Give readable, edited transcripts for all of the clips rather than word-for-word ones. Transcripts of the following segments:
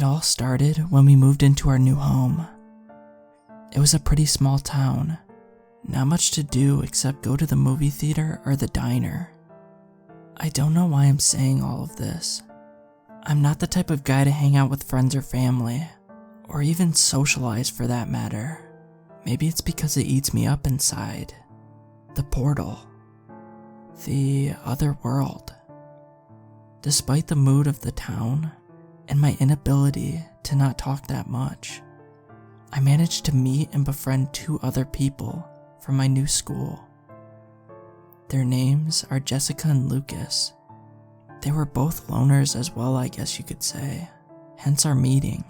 It all started when we moved into our new home. It was a pretty small town. Not much to do except go to the movie theater or the diner. I don't know why I'm saying all of this. I'm not the type of guy to hang out with friends or family, or even socialize for that matter. Maybe it's because it eats me up inside. The portal. The other world. Despite the mood of the town, and my inability to not talk that much, I managed to meet and befriend 2 other people from my new school. Their names are Jessica and Lucas. They were both loners as well, I guess you could say, hence our meeting.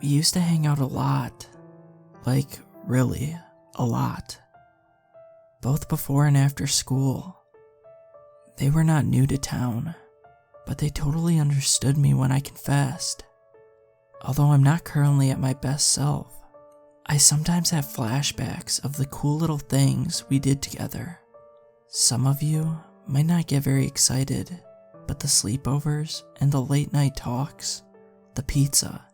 We used to hang out a lot, like really a lot, both before and after school. They were not new to town, but they totally understood me when I confessed. Although I'm not currently at my best self, I sometimes have flashbacks of the cool little things we did together. Some of you might not get very excited, but the sleepovers and the late night talks, the pizza,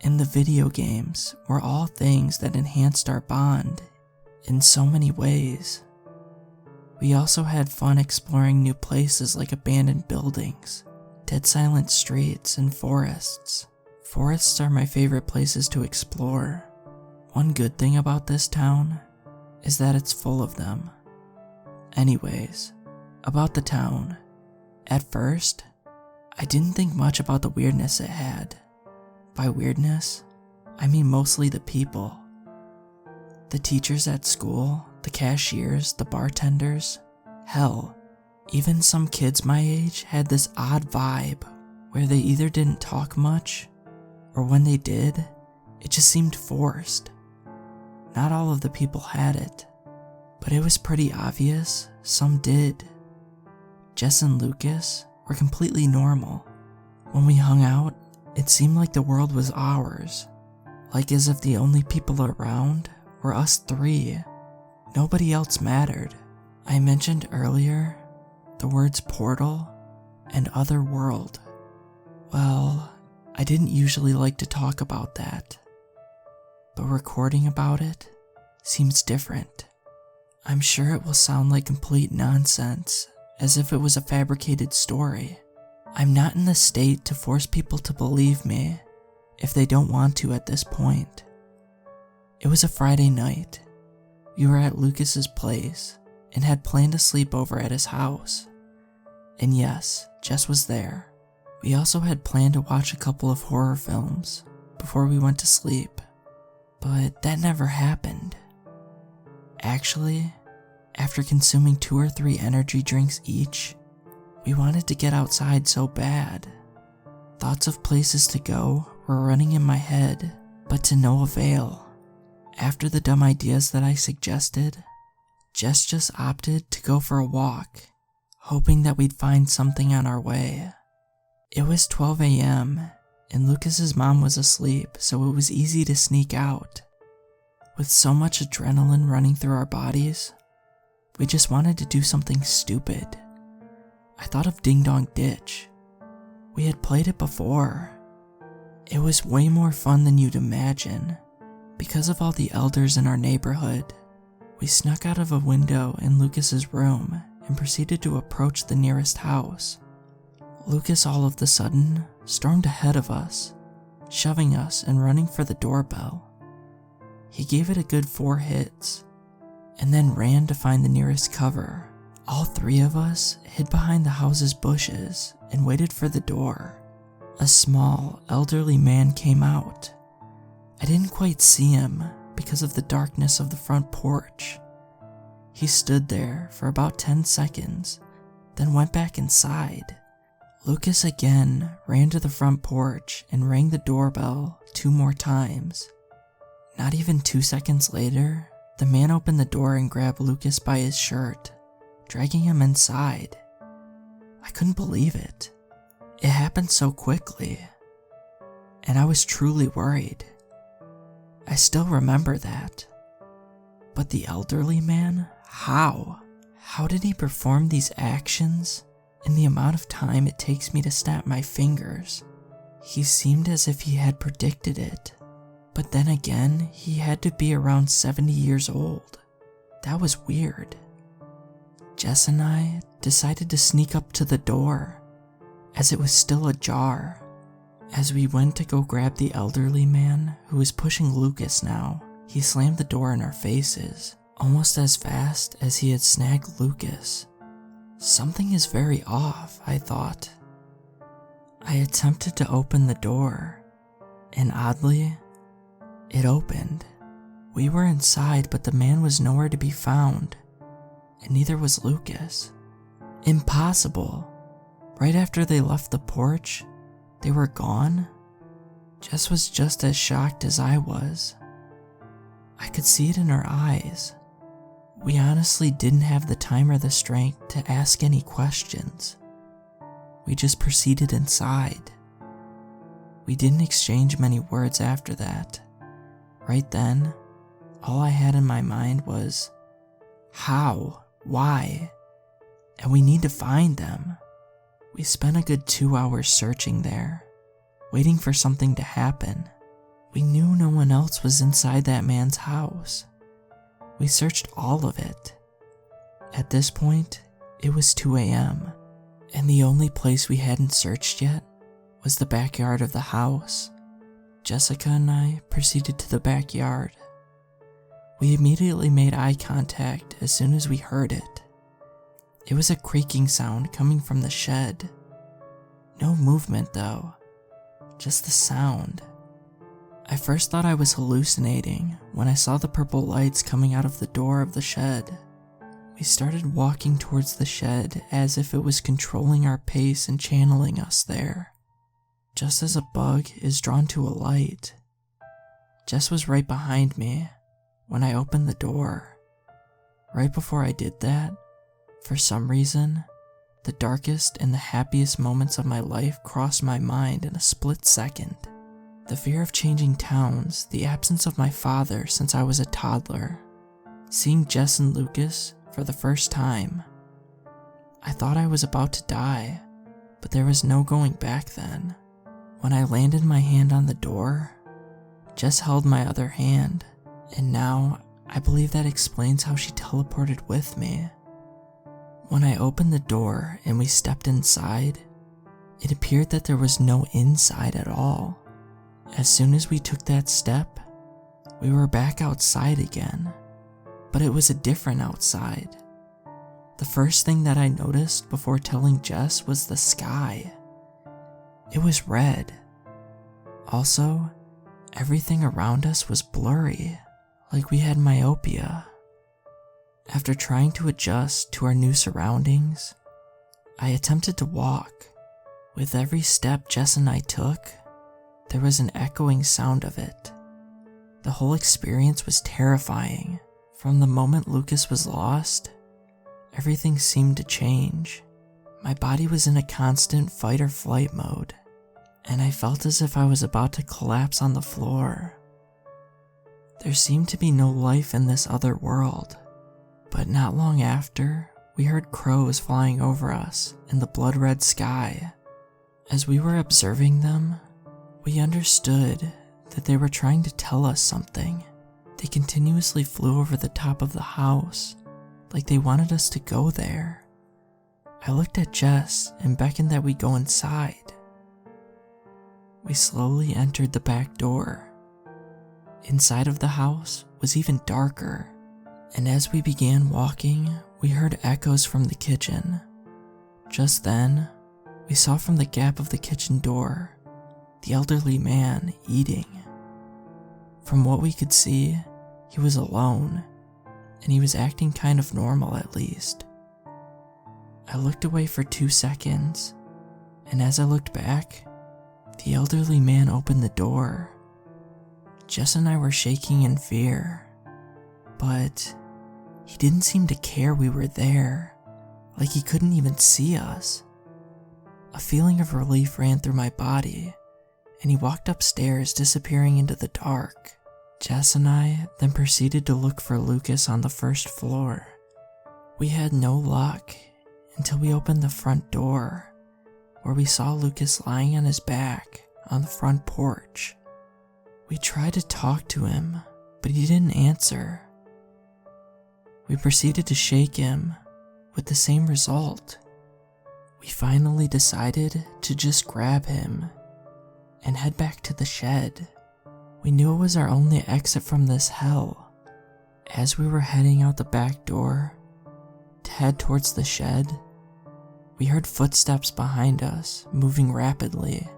and the video games were all things that enhanced our bond in so many ways. We also had fun exploring new places like abandoned buildings, dead silent streets, and forests. Forests are my favorite places to explore. One good thing about this town is that it's full of them. Anyways, about the town. At first, I didn't think much about the weirdness it had. By weirdness, I mean mostly the people. The teachers at school, the cashiers, the bartenders. Hell, even some kids my age had this odd vibe where they either didn't talk much, or when they did, it just seemed forced. Not all of the people had it, but it was pretty obvious some did. Jess and Lucas were completely normal. When we hung out, it seemed like the world was ours, like as if the only people around were us 3. Nobody else mattered. I mentioned earlier the words portal and other world. Well, I didn't usually like to talk about that, but recording about it seems different. I'm sure it will sound like complete nonsense, as if it was a fabricated story. I'm not in the state to force people to believe me if they don't want to at this point. It was a Friday night. We were at Lucas's place and had planned to sleep over at his house. And yes, Jess was there. We also had planned to watch a couple of horror films before we went to sleep, but that never happened. Actually, after consuming 2 or 3 energy drinks each, we wanted to get outside so bad. Thoughts of places to go were running in my head, but to no avail. After the dumb ideas that I suggested, Jess just opted to go for a walk, hoping that we'd find something on our way. It was 12 a.m., and Lucas's mom was asleep, so it was easy to sneak out. With so much adrenaline running through our bodies, we just wanted to do something stupid. I thought of Ding Dong Ditch. We had played it before. It was way more fun than you'd imagine. Because of all the elders in our neighborhood, we snuck out of a window in Lucas's room and proceeded to approach the nearest house. Lucas all of a sudden stormed ahead of us, shoving us and running for the doorbell. He gave it a good 4 hits, and then ran to find the nearest cover. All 3 of us hid behind the house's bushes and waited for the door. A small, elderly man came out. I didn't quite see him because of the darkness of the front porch. He stood there for about 10 seconds, then went back inside. Lucas again ran to the front porch and rang the doorbell 2 more times. Not even 2 seconds later, the man opened the door and grabbed Lucas by his shirt, dragging him inside. I couldn't believe it. It happened so quickly, and I was truly worried. I still remember that. But the elderly man? How? How did he perform these actions in the amount of time it takes me to snap my fingers? He seemed as if he had predicted it. But then again, he had to be around 70 years old. That was weird. Jess and I decided to sneak up to the door, as it was still ajar. As we went to go grab the elderly man who was pushing Lucas now, he slammed the door in our faces, almost as fast as he had snagged Lucas. Something is very off, I thought. I attempted to open the door, and oddly, it opened. We were inside, but the man was nowhere to be found, and neither was Lucas. Impossible. Right after they left the porch, they were gone. Jess was just as shocked as I was. I could see it in her eyes. We honestly didn't have the time or the strength to ask any questions. We just proceeded inside. We didn't exchange many words after that. Right then, all I had in my mind was, how? Why? And we need to find them. We spent a good 2 hours searching there, waiting for something to happen. We knew no one else was inside that man's house. We searched all of it. At this point, it was 2 a.m., and the only place we hadn't searched yet was the backyard of the house. Jessica and I proceeded to the backyard. We immediately made eye contact as soon as we heard it. It was a creaking sound coming from the shed. No movement though, just the sound. I first thought I was hallucinating when I saw the purple lights coming out of the door of the shed. We started walking towards the shed as if it was controlling our pace and channeling us there. Just as a bug is drawn to a light. Jess was right behind me when I opened the door. Right before I did that, for some reason, the darkest and the happiest moments of my life crossed my mind in a split second. The fear of changing towns, the absence of my father since I was a toddler, seeing Jess and Lucas for the first time. I thought I was about to die, but there was no going back then. When I landed my hand on the door, Jess held my other hand, and now I believe that explains how she teleported with me. When I opened the door and we stepped inside, it appeared that there was no inside at all. As soon as we took that step, we were back outside again, but it was a different outside. The first thing that I noticed before telling Jess was the sky. It was red. Also, everything around us was blurry, like we had myopia. After trying to adjust to our new surroundings, I attempted to walk. With every step Jess and I took, there was an echoing sound of it. The whole experience was terrifying. From the moment Lucas was lost, everything seemed to change. My body was in a constant fight or flight mode, and I felt as if I was about to collapse on the floor. There seemed to be no life in this other world, but not long after, we heard crows flying over us in the blood-red sky. As we were observing them, we understood that they were trying to tell us something. They continuously flew over the top of the house, like they wanted us to go there. I looked at Jess and beckoned that we go inside. We slowly entered the back door. Inside of the house was even darker, and as we began walking, we heard echoes from the kitchen. Just then, we saw from the gap of the kitchen door the elderly man eating. From what we could see, he was alone, and he was acting kind of normal at least. I looked away for 2 seconds, and as I looked back, the elderly man opened the door. Jess and I were shaking in fear, but he didn't seem to care we were there, like he couldn't even see us. A feeling of relief ran through my body, and he walked upstairs, disappearing into the dark. Jess and I then proceeded to look for Lucas on the first floor. We had no luck until we opened the front door, where we saw Lucas lying on his back on the front porch. We tried to talk to him, but he didn't answer. We proceeded to shake him, with the same result. We finally decided to just grab him and head back to the shed. We knew it was our only exit from this hell. As we were heading out the back door to head towards the shed, we heard footsteps behind us moving rapidly,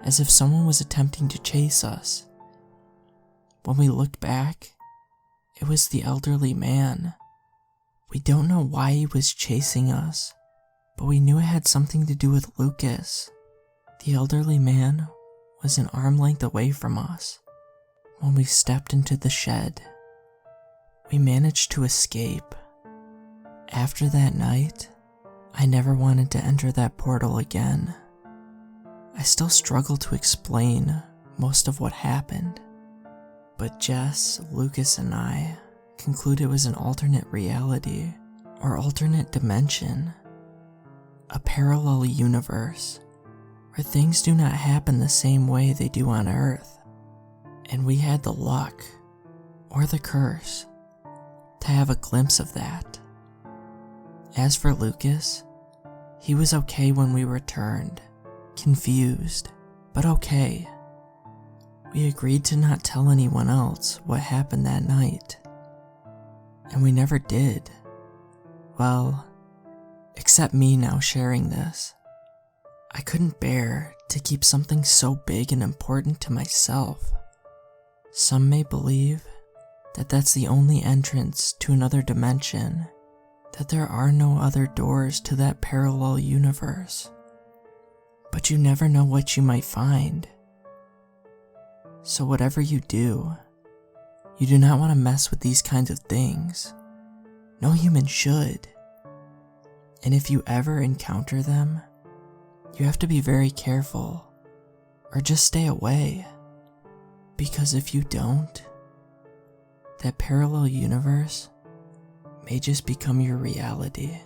as if someone was attempting to chase us. When we looked back, it was the elderly man. We don't know why he was chasing us, but we knew it had something to do with Lucas. The elderly man was an arm length away from us when we stepped into the shed. We managed to escape. After that night, I never wanted to enter that portal again. I still struggle to explain most of what happened, but Jess, Lucas, and I conclude it was an alternate reality or alternate dimension, a parallel universe where things do not happen the same way they do on Earth, and we had the luck, or the curse, to have a glimpse of that. As for Lucas, he was okay when we returned, confused, but okay. We agreed to not tell anyone else what happened that night, and we never did. Well, except me now sharing this. I couldn't bear to keep something so big and important to myself. Some may believe that that's the only entrance to another dimension, that there are no other doors to that parallel universe. But you never know what you might find. So whatever you do not want to mess with these kinds of things. No human should. And if you ever encounter them, you have to be very careful, or just stay away. Because if you don't, that parallel universe may just become your reality.